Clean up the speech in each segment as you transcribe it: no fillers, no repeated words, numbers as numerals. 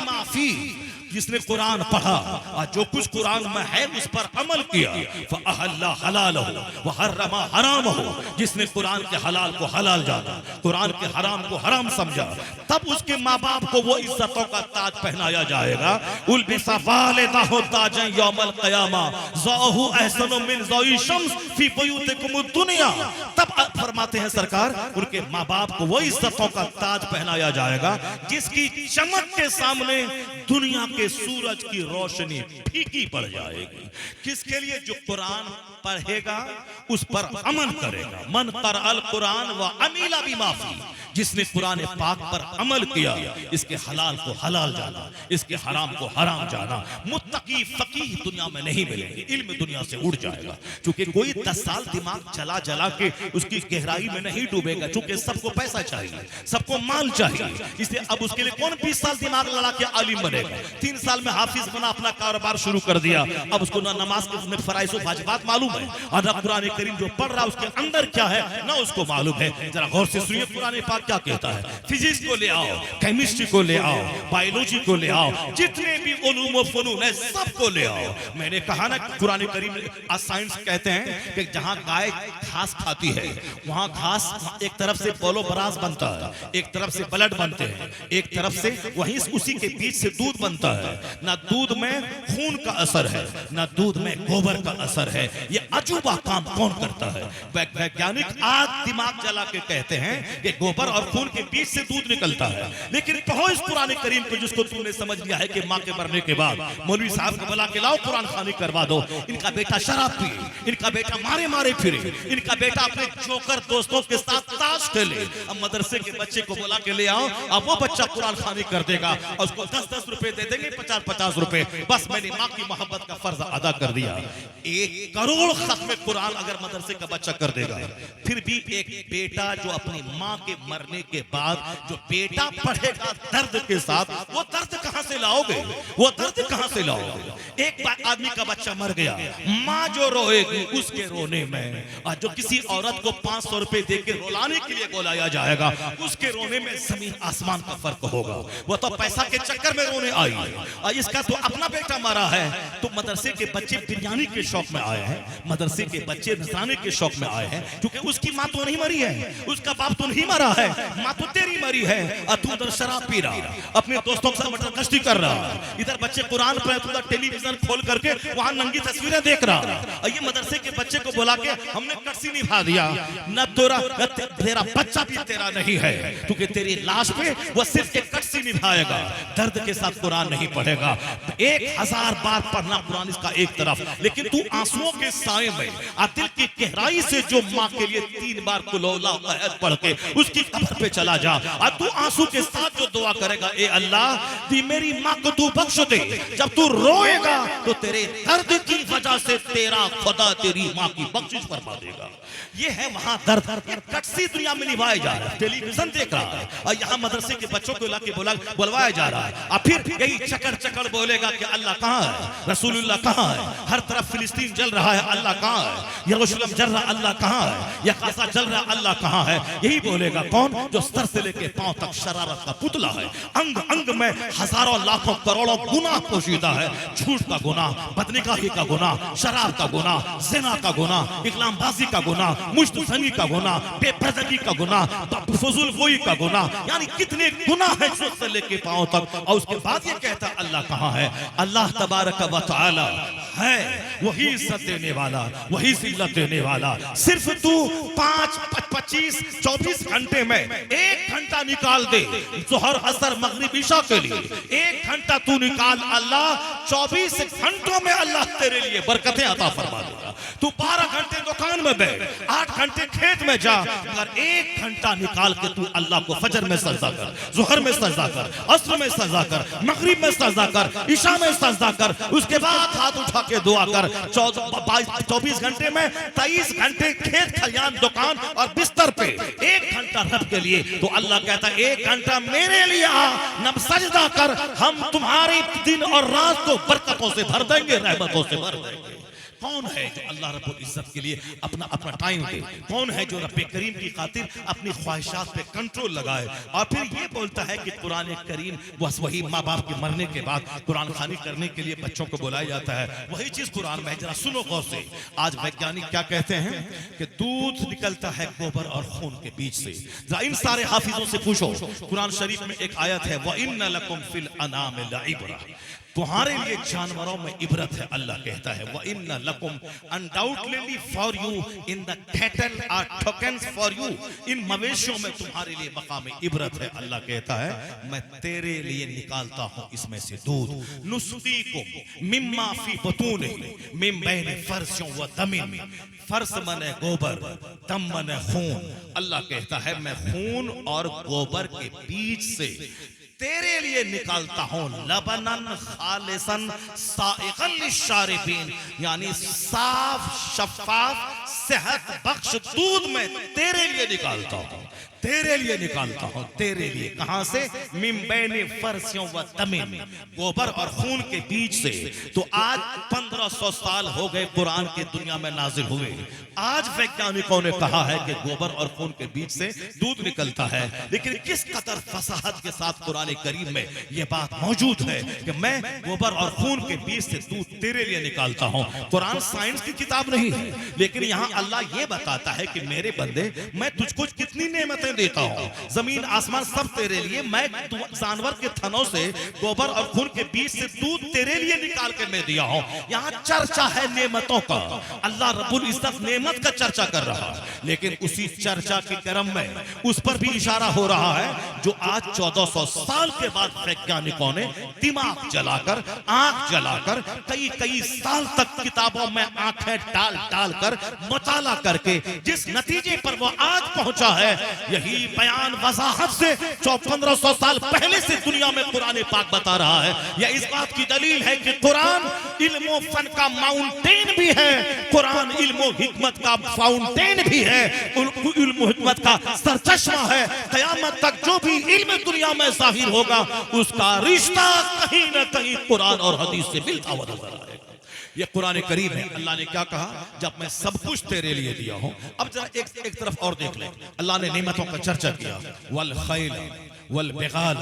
बिमा फी, जिसने कुरान पढ़ा और जो कुछ कुरान में है उस पर अमल किया, फअहल्ला हलालहु व हर्रमा हरामहु, जिसने कुरान के हलाल को हलाल जाना, कुरान के हराम को हराम समझा, तब उसके माँ बाप को वो इज्जतों का ताज पहनाया जाएगा। उल्बिसा वालिदाहु ताजन यौमल क़यामा ज़ाहु अहसनु मिन ज़ाई शम्स फी बुयूतिकुम दुनिया। तब फरमाते हैं सरकार, उनके माँ बाप को वो इज्जतों का ताज पहनाया जाएगा जिसकी चमक के सामने दुनिया के सूरज की रोशनी फीकी पड़ जाएगी। किसके लिए? जो कुरान पढ़ेगा उस पर अमल करेगा। मन क़रअल कुरान व अमीला बिमा फी, जिसने कुरान पाक पर अमल किया, इसके हलाल को हलाल जाना, इसके हराम को हराम जाना। मुत्तकी फकीह दुनिया में नहीं मिलेंगे, इल्म दुनिया से उड़ जाएगा। क्योंकि कोई 10 साल दिमाग चला जला के उसकी गहराई में नहीं डूबेगा, क्योंकि सबको पैसा चाहिए, सबको माल चाहिए। इसलिए अब उसके लिए कौन 20 साल दिमाग लड़ा के आलिम बनेगा? 3 साल में हाफिज बना, अपना कारोबार शुरू कर दिया। अब उसको ना नमाज के उसमें फराइज़ व वाजिबात मालूम है, और ना कुरान करीम जो पढ़ रहा उसके अंदर क्या है ना उसको मालूम है। जरा गौर से सुनिए कुरान पाक क्या कहता है। फिजिक्स को ले आओ, केमिस्ट्री को ले आओ, बायोलॉजी को ले आओ, जितने भी उलूम व फनून है सबको ले आओ। मैंने कहा ना कुरान करीम साइंस कहते हैं कि जहां गाय घास खाती है वहां घास एक तरफ से पोलो बराज बनता है, एक तरफ से ब्लड बनते हैं, एक तरफ से वहीं उसी के बीच से दूध बनता है। ना दूध में खून का असर है, ना दूध में गोबर का असर है। ये अजूबा काम कौन करता है? वैज्ञानिक आज दिमाग जला के कहते हैं कि गोबर और खून के बीच से दूध निकलता है। लेकिन कहो इस कुरान करीम को जिसको तुमने समझ लिया है कि माँ के मरने के बाद मौलवी साहब को बुला के लाओ कुरान खानी करवा दो, इनका बेटा शराब पिए, इनका बेटा मारे मारे फिरे, इनका बेटा अपने जोकर दोस्तों के साथ ताश खेले। अब मदरसे के बच्चे को बुला के ले आओ, अब वो बच्चा कुरान खानी कर देगा और उसको 10-10 रुपए दे देंगे, 50-50 रुपए। बस मैंने माँ की मोहब्बत का फर्ज अदा कर दिया। 1 करोड़ खत्म कुरान अगर मदरसे का बच्चा कर देगा, फिर भी एक बेटा जो अपनी माँ के मरने के बाद जो बेटा पढ़ेगा दर्द के साथ, वो दर्द कहां से लाओगे? वो दर्द कहां से लाओगे? एक आदमी का बच्चा मर गया, माँ जो रोएगी उसके रोने में, और जो किसी औरत को 500 रुपए देकर रुलाने के लिए बुलाया जाएगा उसके रोने में जमीन आसमान का फर्क होगा। वो तो पैसा के चक्कर में रोने आई है, और इसका तो अपना बेटा मरा है। तो मदरसे के बच्चे बिरयानी के शौक में आए हैं, मदरसे के बच्चे नजराने के शौक में आए हैं, क्योंकि उसकी माँ तो नहीं मरी है, उसका बाप तो नहीं मरा है, माँ तो तेरी मरी है, और तू उधर शराब पी रहा, अपने दोस्तों के साथ मटर कश्ती कर रहा, इधर बच्चे कुरान पढ़, तू उधर टेलीविजन खोल करके वहां नंगी तस्वीरें देख रहा। और ये मदरसे के बच्चे को बुला के हमने कश्ती निभा दिया, न तेरा बच्चा भी तेरा नहीं है, क्योंकि तेरी लाश पे वो सिर्फ एक कश्ती निभाएगा, दर्द के साथ कुरान नहीं पढ़ेगा। 1000 बार पढ़ना कुरान इसका एक तरफ, लेकिन तू आंसुओं के साए में दिल की गहराई से जो माँ के लिए 3 बार कुल औला अहद पढ़ के उसकी कब्र पे चला जा, और तू आंसू के साथ जो दुआ करेगा, ए अल्लाह दी मेरी माँ को तू बख्श दे। जब तू रोएगा तो तेरे दर्द की वजह से तेरा खुदा तेरी माँ की बख्शिश फरमा देगा। ये है वहां दर्द, कटसी दुनिया में निभाया जा रहा है, टेलीविजन देख रहा है, और यहाँ मदरसे के बच्चों को लाके बुलवाया जा रहा है। और फिर यही चकर चकर बोलेगा कि अल्लाह कहाँ है, रसूलुल्लाह कहाँ है, हर तरफ फिलिस्तीन जल रहा है, अल्लाह कहाँ है, यरूशलेम जल रहा, अल्लाह कहाँ है, या गाज़ा जल रहा, अल्लाह कहाँ है। यही बोलेगा कौन? जो सर से लेके पांव तक शरारत का पुतला है, अंग अंग में हजारों लाखों करोड़ों गुनाह पोशीदा है। झूठ का गुनाह, बदनिकाही का गुनाह, शराब का गुनाह, ज़िना का गुनाह, इकलामबाजी का गुनाह, मुश्तज़नी का गुनाह, बेपर्दगी का गुनाह, फज़ूलगोई का गुनाह, यानी कितने गुनाह है सर से लेके पांव तक। और उसके बाद ये कहता है अल्लाह कहाँ है? अल्लाह तबारक व तआला है, वही इज्जत देने वाला, वही जिल्लत देने वाला। सिर्फ तू 5, 25, 24 घंटे में 1 घंटा निकाल दे, ज़ोहर, असर, मगरिब, इशा के लिए 1 घंटा तू निकाल, अल्लाह 24 घंटों में अल्लाह तेरे लिए बरकतें अता फरमा देगा। तू 12 घंटे दुकान में बैठ, 8 घंटे खेत में जा, अगर 1 घंटा निकाल के तू अल्लाह को फजर में सजदा कर, ज़ोहर में सजदा कर, असर में सजदा कर, मगरिब में सजदा कर, इशा में सजदा कर, उसके बाद हाथ उठा के दुआ कर। 24 घंटे में 23 घंटे खेत खलियान दुकान और बिस्तर पे, 1 घंटा रब के लिए। तो अल्लाह कहता है 1 घंटा मेरे लिए आ, नब सजदा कर, हम तुम्हारी दिन और रात को बरकतों से भर देंगे, रहमतों से भर देंगे। कौन है जो अल्लाह रब्बुल इज्जत के लिए अपना अपना टाइम दे? कौन है जो रब्बे करीम की खातिर अपनी ख्वाहिशात पे कंट्रोल लगाए? और फिर ये बोलता है कि कुरान करीम बस वही माँ बाप के मरने के बाद कुरान खानी करने के लिए बच्चों को बुलाया जाता है, वही चीज कुरान में। जरा सुनो गौर से, आज वैज्ञानिक क्या कहते हैं कि दूध निकलता है गोबर और खून के बीच से। जरा इन सारे हाफिजों से पूछो, कुरान शरीफ में एक आयत है, व इन्ना लकुम फिल अनाम लइब्रा, तुम्हारे लिए जानवरों में इबरत है। अल्लाह कहता है व इन्ना लकुम undoubtedly for you in the cattle are tokens for you, इन मवेशियों में तुम्हारे लिए मकाम इबरत है। अल्लाह कहता है मैं तेरे लिए निकालता हूं इसमें से दूध, नुस्कीकुम मिम्मा फी बुतूनिही मिन बैन फर्सियों व दमिन, फर्स मने गोबर, दम मने खून। अल्लाह कहता है मैं खून और गोबर के बीच से तेरे लिए निकालता हूं लबनन खालिसन साइगन लिशारिबीन, यानी साफ शफाफ सेहत बख्श दूध में तेरे लिए निकालता हूं, तेरे लिए निकालता हूं, तेरे लिए। कहां से? मिन बैन फर्सियों व दमिन, गोबर और खून के बीच से। तो आज 1500 साल हो गए कुरान की दुनिया में नाजिल हुए, आज वैज्ञानिकों ने कहा है कि गोबर और खून के बीच से दूध निकलता है। लेकिन किस कदर फसाहत के साथ कुरान करीम में यह बात मौजूद है कि मैं गोबर और खून के बीच से दूध तेरे लिए निकालता हूं। कुरान साइंस की किताब नहीं है, लेकिन यहां अल्लाह यह बताता है कि मेरे बंदे मैं तुझको कितनी नेमतें देता हूं, जमीन आसमान सब तेरे लिए, मैं जानवर के थनों से गोबर और खून के बीच से दूध तेरे लिए निकाल के मैं दिया हूं। यहां चर्चा है नेमतों का, अल्लाह रब्बुल इज्जत नेमत का चर्चा कर रहा है, लेकिन उसी चर्चा के क्रम में उस पर भी इशारा हो रहा है जो आज 1400 साल के बाद वैज्ञानिकों ने दिमाग जलाकर, आंख जलाकर, कई कई साल तक किताबों में आंखें डाल डाल कर मुताला करके जिस नतीजे पर वो आज पहुंचा है, यही बयान वजाहत से 1500 साल पहले से दुनिया में कुरान पाक बता रहा है। यह इस बात की दलील है कि कुरान इल्म फन का माउंटेन भी है, कुरान इल्म हिकमत का फाउंटेन भी है, इल्म हिकमत का सरचश्मा है। क़यामत तक जो भी इल्म दुनिया में जाहिर होगा उसका रिश्ता कहीं न कहीं कुरान और हदीस से मिलता हुआ नजर आएगा। ये कुरान करीम है। अल्लाह ने क्या कहा? जब मैं सब कुछ तेरे लिए दिया हूं। अब जरा एक तरफ और देख लें, अल्लाह ने नेमतों का चर्चा किया, वल खैल वल बिगाल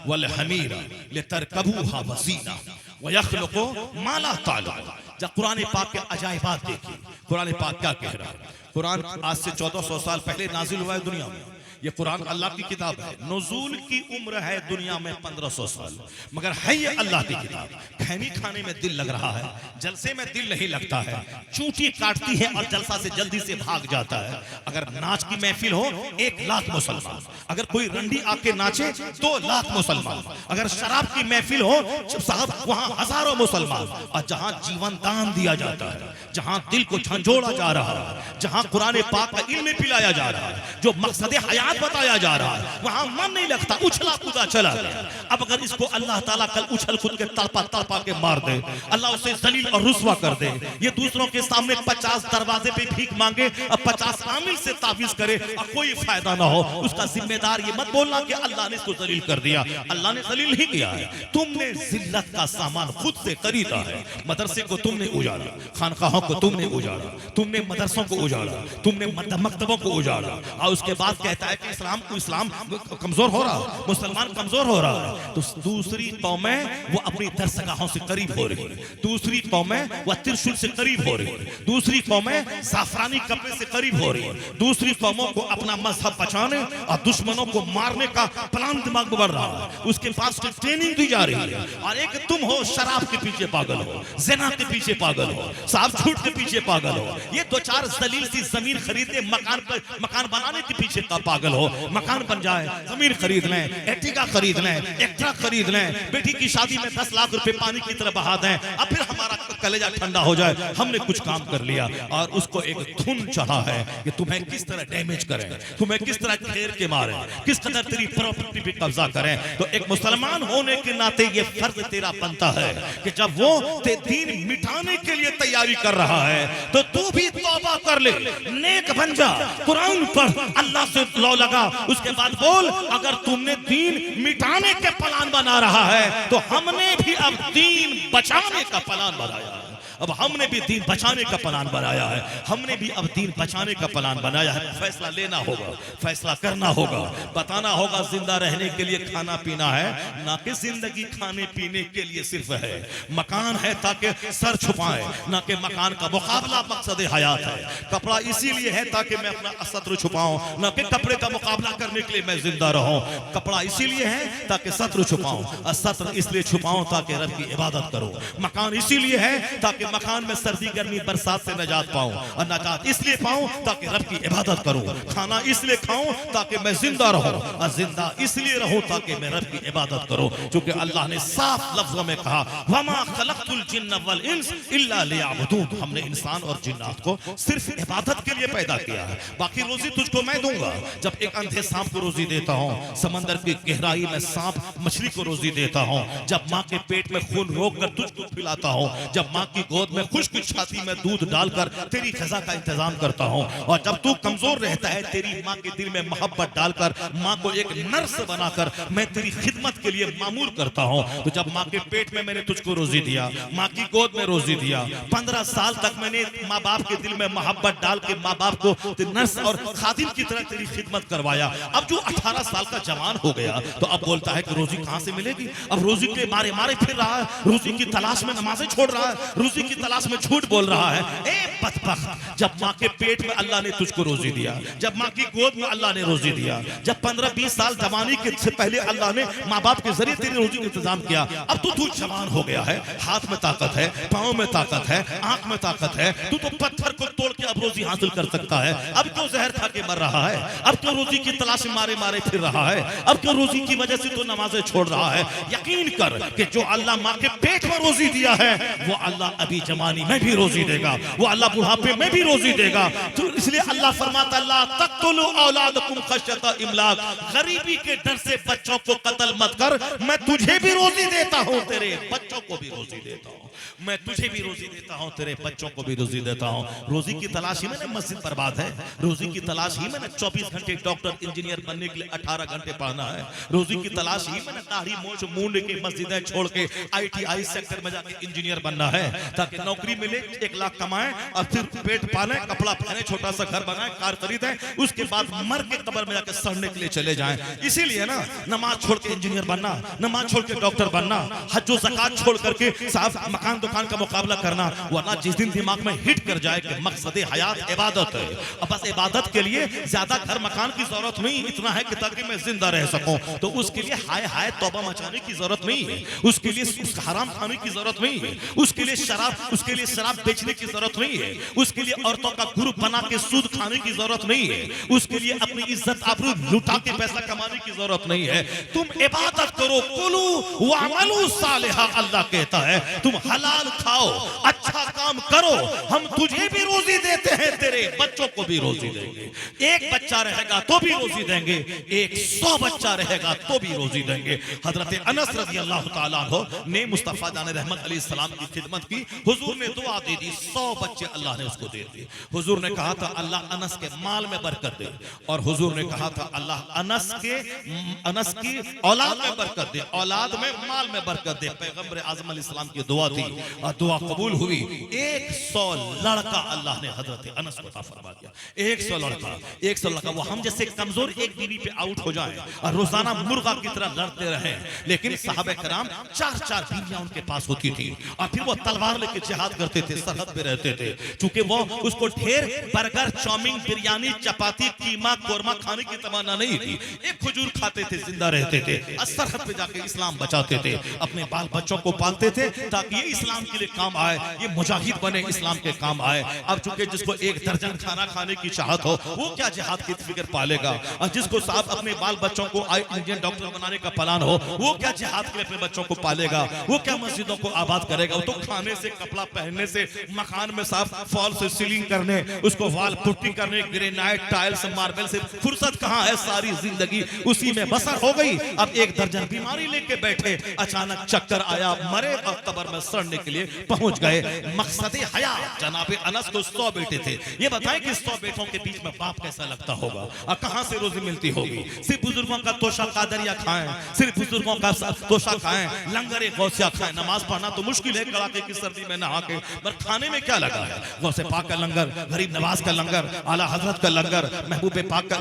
वल हमीरा लितरकबूहा वज़ीना व यखलुकु मा ला ताअलमून। जब कुरान पाक के अजायबात देखिए, कुरान पाक क्या कह रहा है। कुरान आज से 1400 साल पहले नाजिल हुआ है दुनिया में। ये कुरान अल्लाह की किताब है, नुज़ूल की उम्र है दुनिया में 1500 साल, मगर है ये अल्लाह की किताब। खैनी खाने में दिल लग रहा है, जलसे में दिल नहीं लगता है, चूंटी काटती है और जलसा से जल्दी से भाग जाता है। अगर नाच की महफिल हो 1 लाख मुसलमान, अगर कोई रंडी आके नाचे 2 लाख मुसलमान, अगर शराब की महफिल हो साहब वहां हजारों मुसलमान। और जहां जीवन दान दिया जाता है, जहां दिल को झंझोड़ा जा रहा है, जहां कुरान पाक का इल्म पिलाया जा रहा है, जो मकसद हयात बताया जा रहा है, वहां मन नहीं लगता, उछला कूदा चला गया। अब अगर इसको अल्लाह ताला कल उछल कूद के तड़पा तड़पा के मार दे, अल्लाह उसे जलील और रुस्वा कर दे, ये दूसरों के सामने 50 दरवाजे पे भीख मांगे और 50 आमिल से तावीज करे और कोई फायदा ना हो, उसका जिम्मेदार ये मत बोलना कि अल्लाह ने इसको जलील कर दिया। अल्लाह ने जलील नहीं किया है, तुमने जिल्लत का सामान खुद से खरीदा है। मदरसे को तुमने उजाड़ा, खानकाहों को तुमने उजाड़ा, तुमने मदरसों को उजाड़ा, तुमने मकतबों को उजाड़ा, और उसके बाद कहता है कि इस्लाम कमजोर हो रहा है, मुसलमान कमजोर हो रहा है। तो दूसरी कौमें वो अपनी दरसगाहों से करीब हो रही है, दूसरी कौमें वो त्रिशूल से करीब हो रही है, दूसरी कौमें जाफरानी कपड़े से करीब हो रही है, दूसरी कौमों को अपना मजहब बचाने और दुश्मनों को मारने का प्लान दिमाग में बढ़ रहा है, उसके पास ट्रेनिंग दी जा रही है। और एक तुम हो शराब के पीछे पागल हो, ज़िना के पीछे पागल हो, साहब झूठ के पीछे पागल हो, ये 2-4 जलील सी जमीन खरीदने मकान बनाने के पीछे का पागल हो। मकान बन जाए, जमीन खरीद लें, एर्टिगा खरीद लें, एक ट्रक खरीद लें, बेटी की शादी में 10 लाख रुपए पानी की तरह बहा दें, अब फिर हमारा कलेजा ठंडा हो जाए, हमने कुछ काम कर लिया। और उसको एक धुन चढ़ा है कि तुम्हें किस तरह डैमेज करें, तुम्हें किस तरह घेर के मारें, किस कदर तेरी प्रॉपर्टी पे कब्जा करें। तो एक मुसलमान होने के नाते ये फर्ज तेरा बनता है कि जब वो दीन मिटाने के लिए तैयारी कर रहा है तो तू भी तौबा कर ले, नेक बन जा, कुरान पढ़, अल्लाह से लौ लगा, उसके बाद बोल अगर तुमने दीन मिटाने के प्लान बना रहा है तो हमने भी अब दीन बचाने का प्लान बनाया है। अब हमने भी दीन बचाने का प्लान बनाया है, हमने भी अब दीन बचाने का प्लान बनाया है। फैसला लेना होगा, फैसला करना होगा, बताना होगा जिंदा रहने के लिए खाना पीना है, ना कि जिंदगी खाने पीने के लिए सिर्फ है। मकान है ताकि सर छुपाए, ना कि मकान का मुकाबला मकसद हयात है। कपड़ा इसीलिए है ताकि मैं अपना सत्र छुपाऊं, ना कि कपड़े का मुकाबला करने के लिए मैं जिंदा रहूं। कपड़ा इसीलिए है ताकि सत्र छुपाऊं, और सत्र इसलिए छुपाऊं ताकि रब की इबादत करूं। मकान इसीलिए है ताकि मकान में सर्दी गर्मी बरसात से नजात पाऊं, और नजात इसलिए पाऊं ताकि रब की इबादत करूं। खाना इसलिए खाऊं ताकि मैं जिंदा रहूं, और जिंदा इसलिए रहूं ताकि मैं रब की इबादत करूं। क्योंकि अल्लाह ने साफ लफ्जों में कहा, वमा खलक़तुल जिन्न वल इंस इल्ला लियअबुदून। हमने इंसान और जिन्नात को सिर्फ इबादत के लिए पैदा किया है, बाकी रोजी तुझको मैं दूंगा। जब एक अंधे सांप को रोजी देता हूं, समंदर की गहराई में सांप मछली को रोजी देता हूं, जब माँ के पेट में खून रोककर तुझको खिलाता हूं, जब माँ की गोद में खुश्क छाती में दूध डालकर तेरी ग़िज़ा का इंतजाम करता हूं, और जब तू कमजोर रहता है तेरी माँ के दिल में मोहब्बत डालकर माँ को एक नर्स बनाकर मैं तेरी खिदमत के लिए मामूर करता हूं। तो जब माँ के पेट में मैंने तुझको रोजी दिया, माँ की गोद में रोजी दिया, 15 साल तक मैंने माँ बाप के दिल में मोहब्बत डाल के माँ बाप को नर्स और खादिम की तरह तेरी खिदमत करवाया। अब जो 18 साल का जवान हो गया तो अब बोलता है कि रोजी कहां से मिलेगी। अब रोजी के मारे मारे फिर रहा है, रोजी की तलाश में नमाजें छोड़ रहा है, रोजी की तलाश में झूठ बोल रहा है। ए बदबख्त, जब माँ के पेट में अल्लाह ने तुझको रोजी दिया, जब माँ की गोद में अल्लाह ने रोजी दिया, जब 15-20 साल जवानी के से पहले अल्लाह ने माँ बाप के जरिए तेरी रोजी का इंतजाम किया, अब तू जवान हो गया है, हाथ में ताकत है, पाँव में ताकत है, आंख में ताकत है, तू तो पत्थर को तोड़ के अब रोजी हासिल कर सकता है। अब क्यों जहर खा के मर रहा है, अब क्यों रोजी की तलाश में मारे मारे फिर रहा है, अब क्यों रोजी की वजह से तो नमाजें छोड़ रहा है। यकीन कर कि जो अल्लाह माँ के पेट में रोजी दिया है वो अल्लाह अभी जवानी में भी रोजी देगा, वो अल्लाह बुढ़ापे में भी रोजी देगा। तो इसलिए अल्लाह फरमाता, ला तक़्तुलू औलादकुम खश्यता इमलाक, गरीबी के डर से बच्चों को कत्ल मत कर, मैं तुझे भी रोजी देता हूँ, तेरे बच्चों को भी रोजी देता हूँ, मैं तुझे भी रोजी देता हूँ, तेरे बच्चों को भी रोजी देता हूँ। रोजी की तलाश ही में ना मस्जिद बर्बाद है, रोजी की तलाश ही में ना 24 घंटे डॉक्टर इंजीनियर बनने के लिए 18 घंटे पढ़ना है, रोजी की तलाश ही में ना दाढ़ी मूंछ मूंड के मस्जिदें छोड़ के ITI सेक्टर में जाके इंजीनियर बनना है ताकि नौकरी मिले, 1 लाख कमाए और फिर पेट पाले, कपड़ा पहने, छोटा सा घर बनाए, कार खरीदे, उसके बाद मर के कब्र में जाके सड़ने के लिए चले जाएं। इसीलिए ना नमाज छोड़ के इंजीनियर बनना, नमाज छोड़ के डॉक्टर बनना, हज और ज़कात छोड़ करके साहब मकान दुकान का मुकाबला करना, वरना जिस दिन दिमाग में हिट कर जाए कि मकसद हयात इबादत है, अब बस इबादत के लिए ज्यादा घर मकान की जरूरत नहीं, इतना है कि ताकि मैं जिंदा रह सकूं, तो उसके लिए हाय हाय तौबा मचाने की जरूरत नहीं है, उसके लिए हराम खाने की जरूरत नहीं है, उसके लिए शराब बेचने की जरूरत नहीं है, उसके लिए औरतों का ग्रुप बना के सूद खाने की जरूरत नहीं है, उसके लिए अपनी इज्जत आबरू लुटा के पैसा कमाने की जरूरत नहीं है। तुम इबादत करो, कुलू वअमलू सालिहा, अल्लाह कहता है तुम हलाल खाओ, अच्छा काम करो, हम तुझे भी रोजी देते हैं, तेरे बच्चों को भी रोजी देंगे। एक बच्चा रहेगा तो भी रोजी देंगे, 100 बच्चा रहेगा तो भी रोजी देंगे। हजरत अनस रज़ी अल्लाह तआला अन्हु ने मुस्तफा जान रहमत अलैहि सलाम की खिदमत की, हुजूर ने दुआ दे दी, 100 बच्चे अल्लाह ने उसको दे दिए। हुजूर ने कहा था अल्लाह अनस के माल में बरकत दे, और हुजूर ने कहा था अल्लाह अनस की औलाद में बरकत दे, औलाद में माल में बरकत दे। पैगंबर आज़म अलैहिस्सलाम की दुआ थी और दुआ कबूल हुई। 100 लड़का अल्लाह ने हजरत अनस को अता फरमा दिया। 100 लड़का, वो हम जैसे कमजोर एक बीवी पे आउट हो जाए और रोजाना मुर्गा की तरह लड़ते रहे, लेकिन साहबे कराम 4-4 बीवियां उनके पास होती थी और फिर वो तलवार लेके जिहाद करते थे, सरहद पे रहते थे। चूंकि वो उसको ढेर बर्गर, चाउमीन, बिरयानी, चपाती, कीमा, कोरमा खाने की तमन्ना नहीं थी, एक खजूर खाते थे, जिंदा रहते थे, सरहद पे जाके इस्लाम बचाते थे, अपने बाल बच्चों को पालते थे ताकि ये इस्लाम के लिए काम आए, ये मुजाहिद बने, इस्लाम के काम आए। अब चूंकि जिसको 1 दर्जन खाना खाने की चाहत हो वो क्या जिहाद की फिक्र पालेगा, और जिसको साहब अपने बाल बच्चों को इंडियन डॉक्टर बनाने का प्लान हो वो क्या जिहाद के लिए अपने बच्चों को पालेगा, वो क्या मस्जिदों को आबाद करेगा। वो तो खाने से, कपड़ा पहनने से, मकान में साफ फॉल से सीलिंग करने, उसको वाल पुट्टी करने, ग्रेनाइट, टाइल्स, मार्बल से फुर्सत कहाँ है, सारी जिंदगी उसी में बसर हो गई। अब 1 दर्जन बीमारी लेके बैठे, अचानक चक्कर आया, मरे और कब्र में सड़ने के लिए पहुंच गए। मकसद हयात जनाब अनस को 100 बेटे थे। ये बताएं कि 100 बेटों के बीच में बाप कैसा लगता होगा और कहां से रोजी मिलती होगी। सिर्फ बुजुर्गों का तोशा कादरिया खाएं, सिर्फ बुजुर्गों का तोशा खाएं, लंगरे गौसिया खाएं, नमाज पढ़ना तो मुश्किल है, कड़ाके की सर्दी में नहा के, पर खाने में क्या लगा है? गौसे पाक का लंगर, गरीब नवाज का लंगर, आला हजरत का लंगर, महबूब पाक का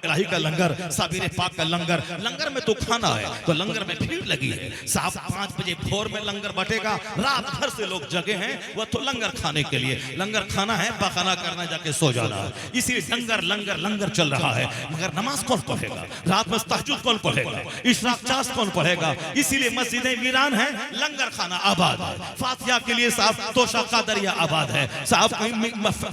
इलाही का लंगर, साबिर पाक का लंगर। लंगर में तो खाना है, तो लंगर में भीड़ लगी है। साहब 5 बजे भोर में लंगर बटेगा, रात भर से लोग जगे हैं, वह तो लंगर खाने के लिए। लंगर खाना है, पकाना करना, जाके सो जाना है। इसीलिए लंगर लंगर लंगर चल रहा है। मगर नमाज कौन पढ़ेगा? रात में तहज्जुद कौन पढ़ेगा? इशराक चास कौन पढ़ेगा? इसीलिए मस्जिदें वीरान है, लंगर खाना आबाद है। फातिहा के लिए साहब तोशा कादरिया आबाद है। साहब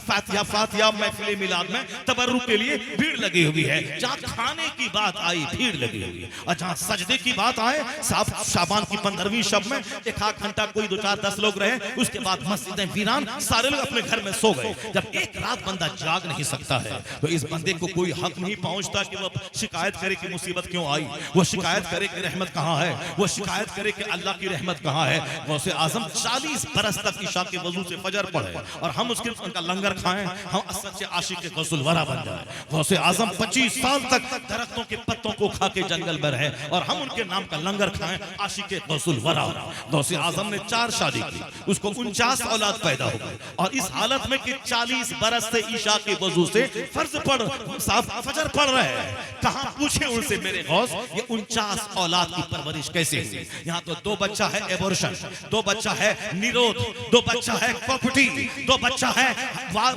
फातिहा फातिहा महफिल मिलाद में तबर्रुक के लिए भीड़ लगी हुई है। जहाँ खाने की बात आई भीड़ लगी हुई है, और जहाँ सजदे की बात आए साहब शाबान की 15वीं शब में 1 घंटा कोई 2 4 10 लोग रहे, उसके बाद मस्जिदें वीरान, सारे लोग अपने घर में सो गए। जब एक रात बंदा जाग नहीं सकता है तो इस बंदे को कोई हक नहीं पहुंचता कि वह शिकायत करे कि मुसीबत क्यों आई, वो शिकायत करे कि रहमत कहाँ है, वो शिकायत करे कि अल्लाह की रहमत कहाँ है। गौसे आजम 40 बरस तक ईशा के वजू से फजर पढ़े और हम उसके उनका लंगर खाएं, हम सच्चे आशिक के गौसुल वरा बन जाए। गौसे आजम 25 साल तक दरख्तों के पत्तों को खा के जंगल में रहे और हम उनके नाम का लंगर खाएं, आशिक के गौसुल वरा। गौसे आजम ने 4 शादी की, उसको 49 औलाद पैदा हो गई, और इस हालत में कि 40 बरस से ईशा के वजू से फर्ज पढ़ साफ फजर पढ़ रहे हैं। कहां पूछे उनसे मेरे गौस, ये 49 औलाद की परवरिश कैसे हुई? यहाँ तो 2 बच्चा है एबॉर्शन, 2 बच्चा है निरोध, 2 बच्चा है प्रॉपर्टी, 2 बच्चा है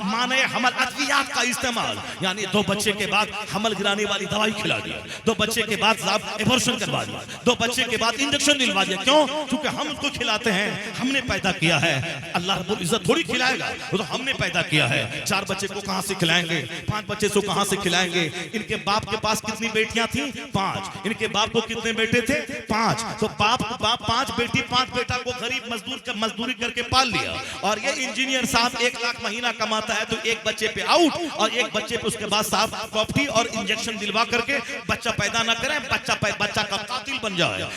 माने हमल अद्वियात का इस्तेमाल, यानी 2 बच्चे के बाद हमल गिराने वाली दवाई खिला दिया, 2 बच्चे के बाद साहब एबॉर्शन करवा दिया, 2 बच्चे के बाद इंजेक्शन दिलवा दिया। क्यों? क्योंकि हम उसको खिलाते हैं, हमने पैदा किया है। अल्लाह रब्बुल इज्जत थोड़ी खिलाएगा, वो तो हमने पैदा किया है। 4 बच्चे को कहां से खिलाएंगे? 5 बच्चे को कहां से खिलाएंगे? इनके बाप के पास कितनी बेटियां थी? 5। इनके बाप को कितने बेटे थे? 5। तो बाप 5 बेटी 5 बेटा को गरीब मजदूरी करके पाल लिया। और ये इंजीनियर साहब 1 लाख महीना कमाता है तो 1 बच्चे पे आउट, और 1 बच्चे पे उसके बाद साहब प्रॉपर्टी और इंजेक्शन दिलवा करके बच्चा पैदा ना करें, बच्चा का कातिल बन जाए।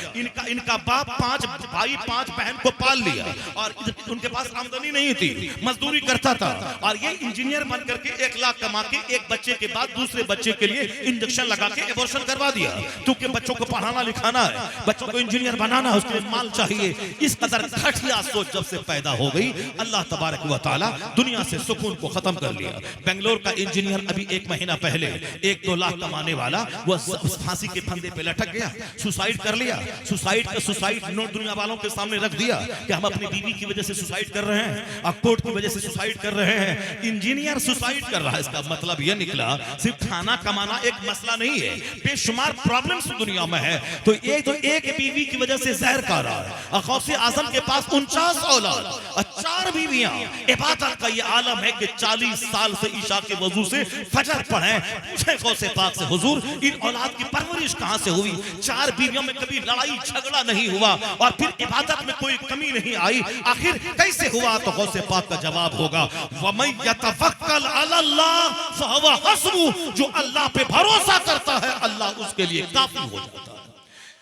इनका बाप 5 भाई 5 बहन को पाल लिया और उनके पास आमदनी नहीं थी, मजदूरी करता था, और ये इंजीनियर बन करके 1 लाख कमा के 1 बच्चे के बाद दूसरे बच्चे के लिए इंजेक्शन लगा के एबॉर्शन करवा दिया। क्योंकि बच्चों को पढ़ाना लिखाना है, बच्चों को इंजीनियर बनाना है, उसके लिए माल चाहिए। इस कदर घटिया सोच जब से पैदा हो गई, अल्लाह तबारक व तआला दुनिया से सुकून को खत्म कर लिया। बेंगलोर का इंजीनियर अभी 1 महीना पहले 1-2 लाख कमाने वाला वो फांसी के फंदे पे लटक गया, सुसाइड कर लिया। सुसाइड नोट दुनिया वालों के सामने रख दिया कि हम अपनी बीवी की वजह से सुसाइड कर रहे हैं, और कोर्ट की वजह से सुसाइड कर रहे हैं। इंजीनियर सुसाइड कर रहा है, इसका मतलब यह निकला सिर्फ खाना कमाना एक मसला नहीं है, बेशुमार प्रॉब्लम्स दुनिया में है। तो एक बीवी की वजह से जहर खा रहा है, और गौसे आजम के पास 49 औलाद और 4 बीवियां। इबादत का ये आलम है कि 40 साल से ईशा के वजू से फजर पढ़े। पूछे गौसे पाक से, हुजूर इन औलाद की परवरिश कहां से हुई? 4 बीवियों में कभी लड़ाई झगड़ा नहीं हुआ, और फिर इबादत में कोई कमी नहीं आई, आखिर कैसे हुआ? तो गौसे पाक का जवाब होगा, वमन यतवक्कल अलल्लाह फहुवा हस्बुह, जो अल्लाह पे भरोसा करता है अल्लाह उसके लिए काफी हो जाता है।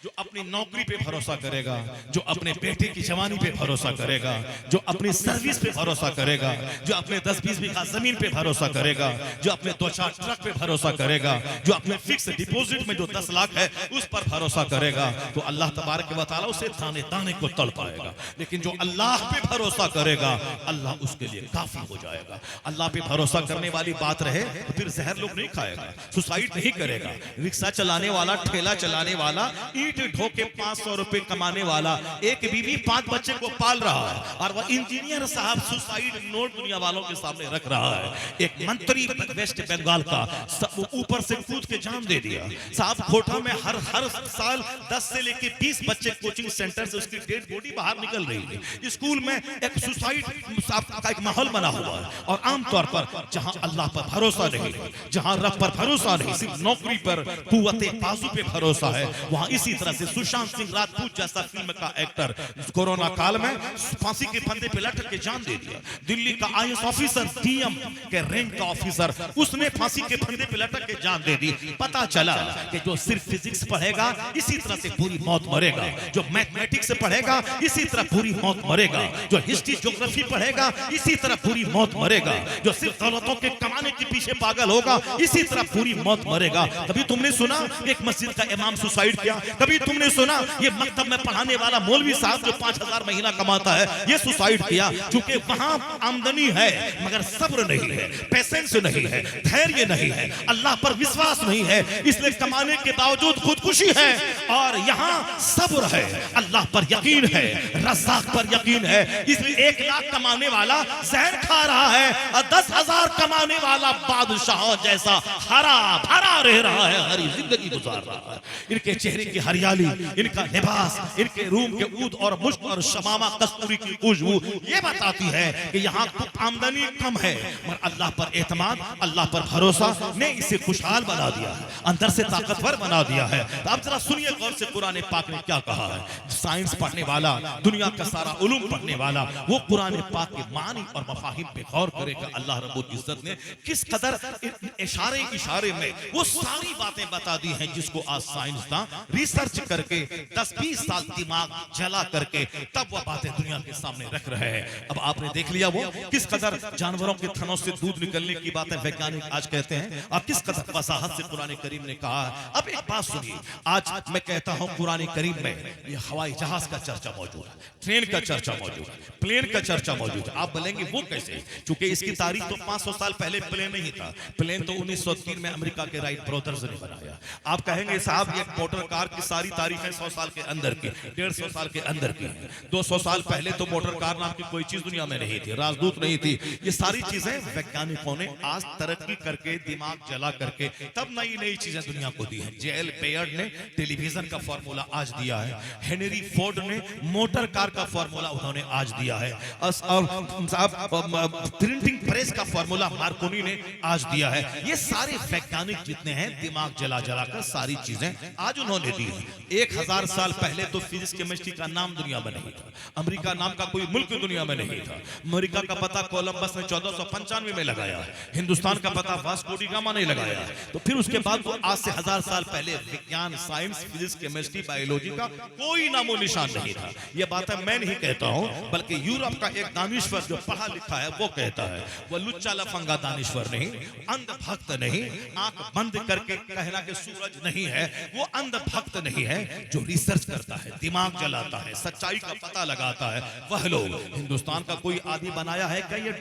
जो अपनी नौकरी पे भरोसा करेगा, जो अपने बेटे की जवानी पे भरोसा करेगा, जो अपनी सर्विस पे भरोसा करेगा, जो अपने 10-20 बीघा जमीन पे भरोसा करेगा, जो अपने 2-4 ट्रक पे भरोसा करेगा, जो अपने फिक्स डिपॉजिट में जो 10 लाख है उस पर भरोसा करेगा, तो अल्लाह तबारक व तआला उसे दाने दाने को तड़ पाएगा। लेकिन जो अल्लाह पे भरोसा करेगा अल्लाह उसके लिए काफी हो जाएगा। अल्लाह पे भरोसा करने वाली बात रहे तो फिर जहर लोग नहीं खाएगा, सुसाइड नहीं करेगा। रिक्शा चलाने वाला, ठेला चलाने वाला, ईट ढो के 500 रुपए कमाने वाला, एक बीवी 5 बच्चे को पाल रहा है, और वह इंजीनियर साहब सुसाइड नोट दुनिया वालों के सामने रख रहा है। एक मंत्री वेस्ट बंगाल का ऊपर से कूद के जान दे दिया साहब। कोटा में हर साल 10 से लेके 20 बच्चे कोचिंग सेंटर से उसकी डेड बॉडी बाहर निकल रही है। स्कूल में एक सुसाइड का एक माहौल बना हुआ है, और आमतौर पर जहां अल्लाह पर भरोसा नहीं, जहां रब पर भरोसा नहीं, सिर्फ नौकरी पर कुव्वते बाजू पे भरोसा है, वहां इसी तरह से सुशांत सिंह राजपूत जैसा फिल्म का एक्टर कोरोना काल में फांसी के फंदे पे लटक के जान दे दिया। दिल्ली का आईएएस ऑफिसर, डीएम के रैंक का ऑफिसर, उसने फांसी के फंदे पे लटक के जान दे दी। पता चला कि जो सिर्फ फिजिक्स पढ़ेगा इसी तरह से पूरी मौत मरेगा, जो मैथमेटिक्स से पढ़ेगा इसी तरह पूरी मौत मरेगा, जो हिस्ट्री ज्योग्राफी पढ़ेगा इसी तरह पूरी मौत मरेगा, जो सिर्फ दौलतों के कमाने के पीछे पागल होगा इसी तरह पूरी मौत मरेगा। कभी तुमने सुना एक मस्जिद का इमाम सुसाइड किया? कभी तुमने सुना ये मकतब में पढ़ाने वाला मौलवी साहब जो 5000 महीना कमाता है ये सुसाइड किया? क्योंकि वहां आमदनी है मगर सब्र नहीं है, पेशेंस नहीं है, धैर्य नहीं है, अल्लाह पर विश्वास नहीं है, इसलिए कमाने के बावजूद खुदकुशी है। और यहाँ सब्र है, अल्लाह पर यकीन है, रज़्ज़ाक़ पर यकीन है, इसलिए 1 लाख कमाने वाला जहर खा रहा है और 10,000 कमाने वाला बादशाह जैसा हरा भरा रह रहा है, हरी जिंदगी गुजार रहा है। इनके चेहरे की हरियाली, इनका लिबास, इनके रूम के ऊद और मुश्क और शमामा कस्तूरी की खुशबू ये बताती है कि यहाँ आमदनी कम है मगर अल्लाह पर एतमाद, अल्लाह पर भरोसा ने इसे खुशहाल बना दिया है, अंदर से ताकतवर बना दिया है। तो आप जरा सुनिए गौर से कुरान पाक ने क्या कहा है। साइंस पढ़ने वाला, दुनिया का सारा उलूम पढ़ने वाला, वो कुरान पाक के मानी और मफाहिम पे गौर करेगा। अल्लाह रब्बुल इज्जत ने किस कदर इशारे इशारे में वो सारी बातें बता दी हैं जिसको आज साइंसदान रिसर्च करके 10-20 साल दिमाग जला करके तब वो बातें दुनिया के सामने रख रहे हैं। अब आपने देख लिया वो किस कदर जानवरों के थनों से दूध निकलने की बातें वैज्ञानिक आज कहते हैं, और किस कदर वसाहत से कुरान करीम ने कहा। अब एक बात सुनिए, आज मैं कहता हूं कुरान करीम में ये हवाई जहाज का चर्चा मौजूद है, ट्रेन का चर्चा मौजूद है, प्लेन का चर्चा मौजूद है। आप बोलेंगे वो कैसे? क्योंकि इसकी तारीख तो 500 साल पहले प्लेन नहीं था। प्लेन तो 1903 में अमेरिका के राइट ब्रदर्स ने बनाया। आप कहेंगे साहब ये मोटर कार की सारी तारीखें 100 साल के अंदर की, 150 साल के अंदर की, 200 साल पहले तो मोटर कार नाम की कोई चीज दुनिया में नहीं थी, राजदूत नहीं थी। ये सारी चीजें वैज्ञानिकों ने आज तरक्की करके दिमाग जला करके तब नई नई चीजें दुनिया को दी हैं। जेएल बेयर्ड ने टेलीविजन का फॉर्मूला आज दिया है, हेनरी फोर्ड ने मोटर कार का फॉर्मूला उन्होंने आज दिया है, प्रिंटिंग प्रेस का फॉर्मूला मार्कोनी ने आज दिया है। ये सारे वैज्ञानिक जितने हैं दिमाग जला जला कर सारी चीजें आज उन्होंने दी है। 1000 साल पहले तो फिजिक्स केमिस्ट्री का नाम दुनिया में नहीं था, अमेरिका नाम का कोई मुल्क दुनिया में नहीं था। अमेरिका का पता कोलंबस ने 1495 में लगाया, हिंदुस्तान का पता वास्को डी गामा ने लगाया। तो फिर उसके बाद तो आज से 1000 साल पहले विज्ञान, साइंस, फिजिक्स, केमिस्ट्री, बायोलॉजी का कोई नामो निशान नहीं था। ये बातें मैं नहीं कहता हूं, बल्कि यूरोप का एक दानिश्वर जो पढ़ा लिखा है वो कहता है। वो लुच्चा लफंगा दानिश्वर नहीं, अंध भक्त नहीं, आंख बंद करके कहना कि सूरज नहीं है, वो अंध भक्त नहीं है, जो रिसर्च करता है, दिमाग जलाता है, सच्चाई का पता लगाता है, वह लोग। हिंदुस्तान का कोई आदमी बनाया है क्या ये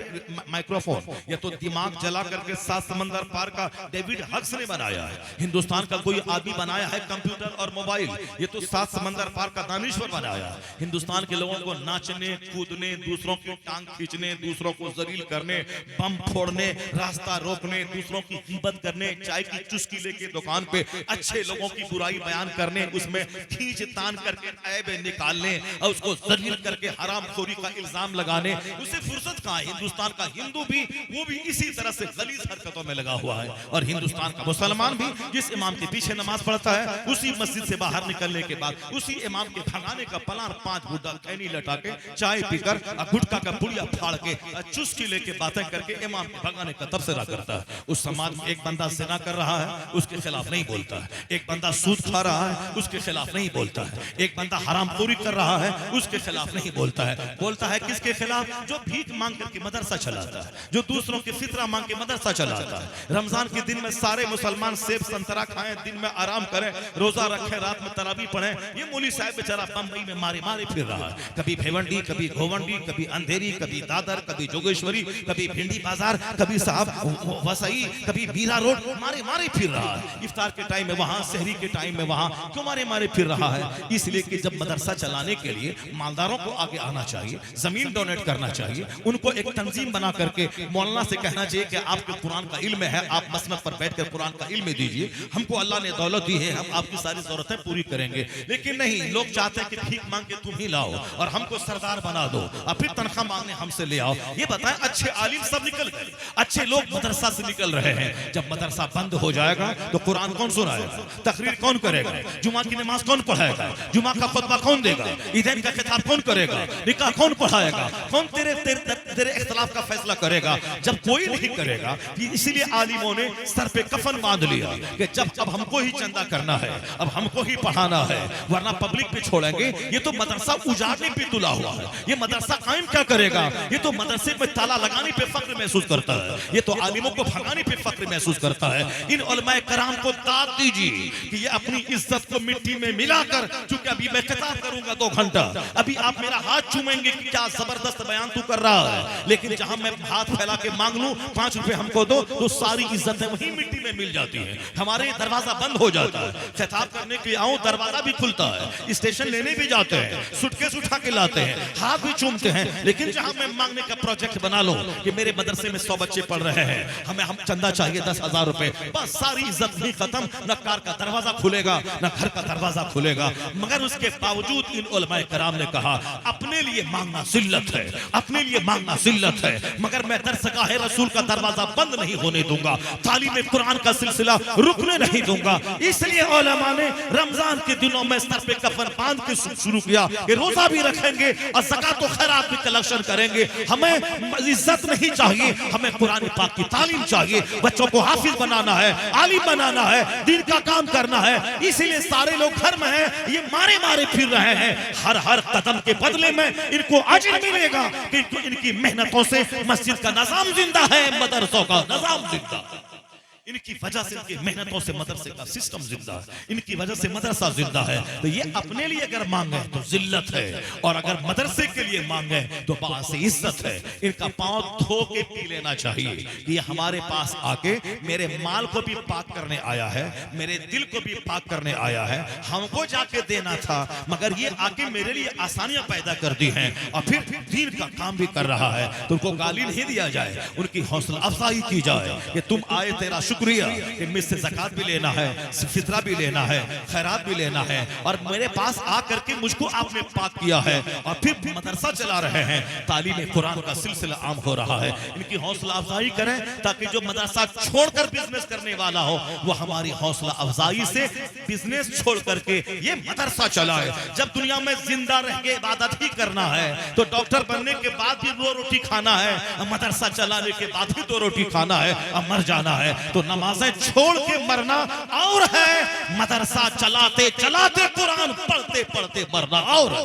माइक्रोफोन? ये तो दिमाग जला करके 7 समंदर पार का डेविड हक्स ने बनाया है। हिंदुस्तान का कोई आदमी बनाया है कंप्यूटर और मोबाइल, ये तो 7 समंदर पार का दानिश्वर बनाया है। हिंदुस्तान के लोगों को नाचने कूदने, दूसरों की टांग खींचने, दूसरों को जलील करने, बम फोड़ने, रास्ता रोकने, दूसरों की गिबत करने, चाय की चुस्की लेके दुकान पे अच्छे लोगों की बुराई बयान करने, उसमें खींच तान करके ऐब निकालने और उसको जलील करके हरामखोरी का इल्जाम लगाने, उसे फुर्सत कहां है? हिंदुस्तान का हिंदू भी वो भी इसी तरह से गलीज हरकतों में लगा हुआ है, और हिंदुस्तान का मुसलमान भी जिस इमाम के पीछे नमाज पढ़ता है उसी मस्जिद से बाहर निकलने के बाद उसी इमाम के भगाने का प्लान 5 गुड्डा खैनी लटा के चाय पीकर गुटखा का पुड़िया फाड़ के चुस्की लेके बातें करके इमाम के भगाने का तबसरा करता है। उस समाज में एक बंदा जिना कर रहा है उसके खिलाफ नहीं बोलता है, एक बंदा सूद खा रहा है उसके खिलाफ नहीं बोलता है, एक बंदा हरामखोरी कर रहा है उसके खिलाफ नहीं बोलता है। बोलता है किसके खिलाफ? जो भीख मांग करके मदरसा चलाता है, जो दूसरों की फितरा मांग के मदरसा चलाता है। रमजान के दिन में सारे मुसलमान सेब संतरा खाएं, दिन में आराम करें, रोजा रखें, रात में तरावी पढ़ें। ये मौलवी साहब बेचारा बंबई में मारे मारे फिर रहा है, कभी भेवंडी, कभी घोवंडी, कभी अंधेरी, कभी दादर, कभी जोगेश्वरी, कभी भिंडी बाजार, कभी साहब वसई, कभी मीरा रोड, मारे मारे फिर रहा है। इफ्तार के टाइम में वहां, सहरी के टाइम में वहां, क्यों मारे मारे फिर रहा है? इसलिए कि जब मदरसा चलाने के लिए मालदारों को आगे आना चाहिए, जमीन डोनेट करना चाहिए, उनको एक तंजीम बना करके मौलाना से कहना चाहिए कि आपके कुरान का इल्म है, आप मसनद पर बैठकर कुरान का इल्म दीजिए, हमको अल्लाह ने दौलत दी है, हम आपकी सारी जरूरतें पूरी करेंगे। लेकिन नहीं, लोग चाहते हैं कि भीख मांग के तुम ही लाओ और हमको सरदार बना दो और फिर तनख्वाह मांगने हमसे ले आओ। ये बताएं, अच्छे आलिम सब निकल गए, अच्छे लोग मदरसा से निकल रहे हैं। जब मदरसा बंद हो जाएगा तो कुरान कौन सुनाएगा, तकरीर कौन करेगा, जुमा की नमाज कौन पढ़ाएगा, जुमा का खुतबा कौन देगा, ईदैन का खिताब कौन करेगा, निकाह कौन पढ़ाएगा, कौन तेरे इख्तिलाफ का फैसला करेगा? जब कोई नहीं करेगा, इसीलिए आलिमों ने सर पे कफन बांध लिया कि जब अब हमको ही चंदा करना है, अब हमको ही पढ़ाना है, वरना पब्लिक पे छोड़ेंगे। ये तो मदरसा उजाड़ने पे तुला हुआ है, ये मदरसा कायम क्या करेगा? ये तो मदरसे में ताला लगाने पे फक्र महसूस करता है, ये तो आलिमों को भगाने पे फक्र महसूस करता है। इन उलमाए कराम को दाद दीजिए कि ये अपनी इज्जत को मिट्टी में मिलाकर, चूंकि अभी मैं खिताब करूंगा 2 घंटा, अभी आप मेरा हाथ चूमेंगे कि क्या जबरदस्त बयान तू कर रहा है, लेकिन जहां मैं हाथ फैला के मांग लूं 5 रुपए हमको दो, तो सारी इज्जतें वही मिट्टी में मिल जाती हैं, हमारे दरवाजा बंद हो जाता है। खिताब करने के लिए आऊं, दरवाजा भी खुलता है, स्टेशन लेने भी जाते हैं, सूटकेस उठा के लाते हैं, हाथ भी चूमते हैं, लेकिन जहां मैं मांगने का प्रोजेक्ट बना लो कि मेरे मदरसे में 100 बच्चे पढ़ रहे हैं, हम चंदा चाहिए 10,000 रुपए, बस सारी इज्जत ही खत्म, न कार का दरवाजा खुलेगा न घर का दरवाजा खुलेगा। मगर उसके बावजूद इन उलमाए कराम ने कहा अपने लिए मांगना जिल्लत है, अपने लिए मांगना जिल्लत है, मगर मैं दरसगाह रसूल का दरवाजा बंद नहीं होने दूंगा, तालीम कुरान का सिलसिला रुकने नहीं दूंगा। इसलिए उलमा ने रमजान के दिनों में सर पे कफन बांध के शुरू किया कि रोजा भी रखेंगे और ज़कात और खैरात भी कलेक्शन करेंगे। हमें इज्जत नहीं चाहिए, हमें कुरान पाक की तालीम चाहिए, बच्चों को हाफिज बनाना है, आलिम बनाना है, दीन का काम करना है। इसीलिए सारे लोग घर में हैं, ये मारे मारे फिर रहे हैं, हर कदम के बदले में इनको अजर मिलेगा कि इनकी मेहनतों से मस्जिद का निजाम जिंदा है, मदरसों का निजाम जिंदा है, इनकी वजह से, इनकी मेहनतों से मदरसे का सिस्टम जिंदा है, इनकी वजह से मदरसा जिंदा है। तो ये अपने लिए अगर मांगे तो जिल्लत है, और अगर मदरसे के लिए मांगे तो बात से इज्जत है। इनका पांव धो के पी लेना चाहिए कि ये हमारे पास आके मेरे माल को भी पाक करने आया है, मेरे दिल को भी पाक करने आया है, हमको जाके देना था, मगर ये आके मेरे लिए आसानियां पैदा कर दी हैं और फिर दीन का काम भी कर रहा है। तो उनको गाली नहीं दिया जाए, उनकी हौसला अफजाई की जाए कि तुम आए, तेरा शुक्रिया कि मुझसे ज़कात भी लेना है, फितरा भी लेना है, खैरात भी लेना है, और मेरे पास आकर के मुझको आपने पाक किया है, और फिर मदरसा चला रहे हैं, तालीम कुरान का सिलसिला आम हो रहा है। इनकी हौसला अफजाई करें ताकि जो मदरसा छोड़कर बिजनेस करने वाला हो वो हमारी हौसला अफजाई से बिजनेस छोड़ करके ये मदरसा चलाए। जब दुनिया में जिंदा रह के इबादत ही करना है तो डॉक्टर बनने के बाद भी 2 रोटी खाना है, मदरसा चलाने के बाद भी 2 रोटी खाना है, और मर जाना है। तो नमाजें छोड़ के मरना और है, मदरसा चलाते चलाते कुरान पढ़ते पढ़ते मरना और है।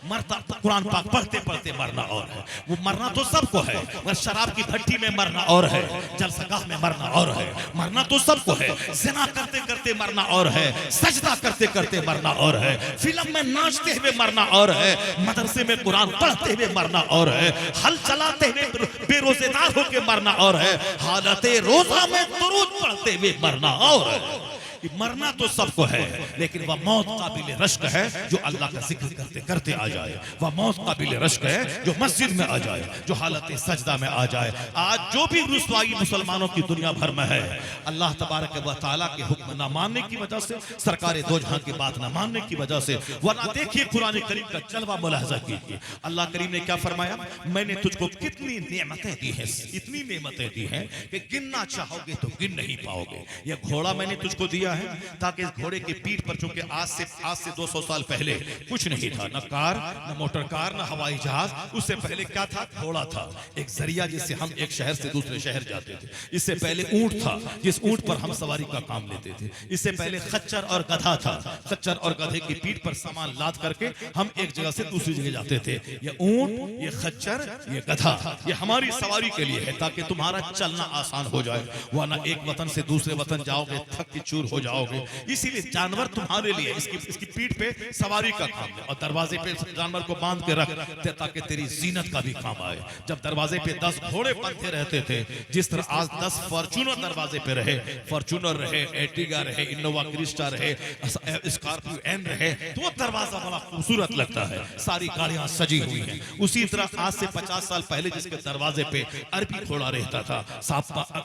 मरता कुरान पाक पढ़ते पढ़ते मरना और है। वो मरना तो सबको है, मगर शराब की भट्टी में मरना और है, जलसगाह में मरना और है। मरना तो सबको है, ज़िना करते करते मरना और है, सजदा करते करते मरना और है, फिल्म में नाचते हुए मरना और है, मदरसे में कुरान पढ़ते हुए मरना और है, हल चलाते हुए बेरोजेदार होकर मरना और है, हालते रोजा में दुरूद पढ़ते हुए मरना और है। मरना तो सबको है, लेकिन वह मौत काबिल रश्क है जो अल्लाह का जिक्र करते करते आ जाए, वह मौत काबिल रश्क है जो मस्जिद में आ जाए, जो हालत सजदा में आ जाए। आज जो भी रुसवाई मुसलमानों की दुनिया भर में है, अल्लाह तबारक व तआला के हुक्म न मानने की वजह से, सरकार दो जहां की बात न मानने की वजह से। वरना देखिए कुरान करीम का जलवा मुलाहजा कीजिए, अल्लाह करीम ने क्या फरमाया, मैंने तुझको कितनी नेमतें दी हैं, इतनी नेमतें दी हैं कि गिनना चाहोगे तो गिन नहीं पाओगे। यह घोड़ा मैंने तुझको दिया है ताकि इस घोड़े की पीठ पर, चूंकि आज से 200 साल पहले कुछ नहीं था, न कार, न मोटर कार, न हवाई जहाज, उससे पहले क्या था, घोड़ा था, एक जरिया जिससे हम एक शहर से दूसरे शहर जाते थे। इससे पहले ऊंट था, जिस ऊंट पर हम सवारी का काम लेते थे। इससे पहले खच्चर और गधा था, खच्चर और गधे की पीठ पर सामान लाद करके हम एक जगह से दूसरी जगह जाते थे। ये ऊंट, ये खच्चर, ये गधा, ये हमारी सवारी के लिए है ताकि तुम्हारा चलना आसान हो जाए, वरना एक वतन से दूसरे वतन जाओगे थक के चूर हो जाओगे। इसीलिए जानवर तुम्हारे लिए इसकी पीठ पे सवारी का काम है, और दरवाजे पे जानवर को बांध के रख ताकि तेरी जीनत का भी काम आए। जब दरवाजे पे 10 घोड़े बंधे रहते थे, जिस तरह आज 10 फॉर्च्यूनर दरवाजे पे रहे, फॉर्च्यूनर रहे, एर्टिगा रहे, इनोवा क्रिस्टा रहे, स्कॉर्पियो एन रहे, तो वो दरवाजा बड़ा खूबसूरत लगता है, सारी गाड़ियां सजी हुई हैं। उसी तरह आज से 50 साल पहले जिसके दरवाजे पे अरबी घोड़ा रहता था,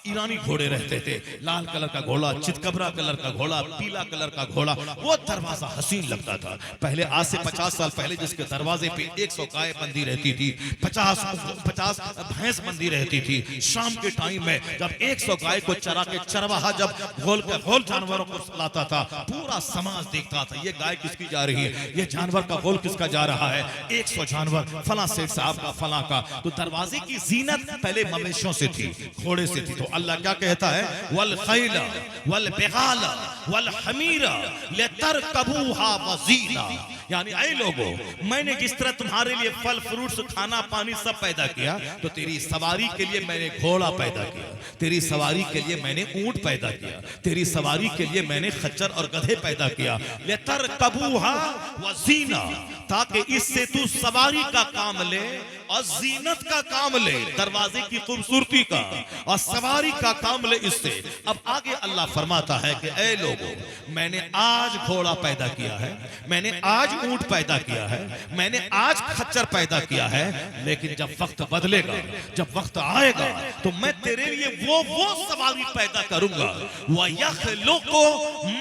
ईरानी घोड़े रहते थे, लाल कलर का घोड़ा, चितकबरा कलर का घोड़ा, पीला कलर का घोड़ा, वो दरवाजा हसीन लगता था। पहले आज से 50 साल पहले जिसके दरवाजे पे 100 गाय बंदी रहती थी, 50 भैंस बंदी रहती थी। शाम के टाइम में जब 100 गाय को चरा के चरवाहा जब घोल जानवरों को लाता था, पूरा समाज देखता था ये गाय किसकी जा रही है, ये जानवर का घोल किसका जा रहा है। 100 जानवर फला सेठ साहब का, फला का। तो दरवाजे की जीनत पहले मवेशियों से थी, घोड़े से थी। तो अल्लाह क्या कहता है, वल खैला वल बिगाला वल हमीरा लितरकबूहा वज़ीना, यानी ऐ लोगों, मैंने जिस तरह तुम्हारे लिए फल फ्रूट्स खाना पानी सब पैदा किया, तो तेरी सवारी के लिए मैंने घोड़ा पैदा किया, तेरी सवारी के लिए मैंने ऊंट पैदा किया, तेरी सवारी के लिए मैंने खच्चर और गधे पैदा किया। लितरकबूहा वज़ीना, ताकि इससे तू सवारी का काम ले और जीनत का काम ले, दरवाजे की खूबसूरती का और सवारी का काम ले इससे। अब आगे अल्लाह फरमाता है कि ऐ लोगों, मैंने आज घोड़ा पैदा किया है, मैंने आज ऊंट पैदा किया है, मैंने आज खच्चर पैदा किया है, लेकिन जब वक्त बदलेगा, जब वक्त आएगा, तो मैं तेरे लिए वो सवारी पैदा करूंगा। वयख्लुकु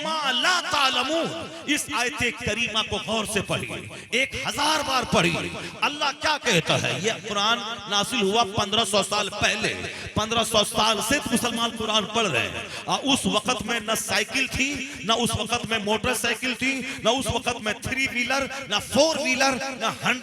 मा ला तालमून। इस आयत करीमा को गौर से पढ़िए, 1000 बार पढ़िए। अल्लाह क्या कहता है? यह कुरान नासिल हुआ 1500 साल पहले। 1500 साल से मुसलमान कुरान पढ़ रहे हैं। उस वक्त में न साइकिल थी, न उस वक्त में मोटरसाइकिल थी, न उस वक्त में 3 व्हीलर, न 4 व्हीलर, न 100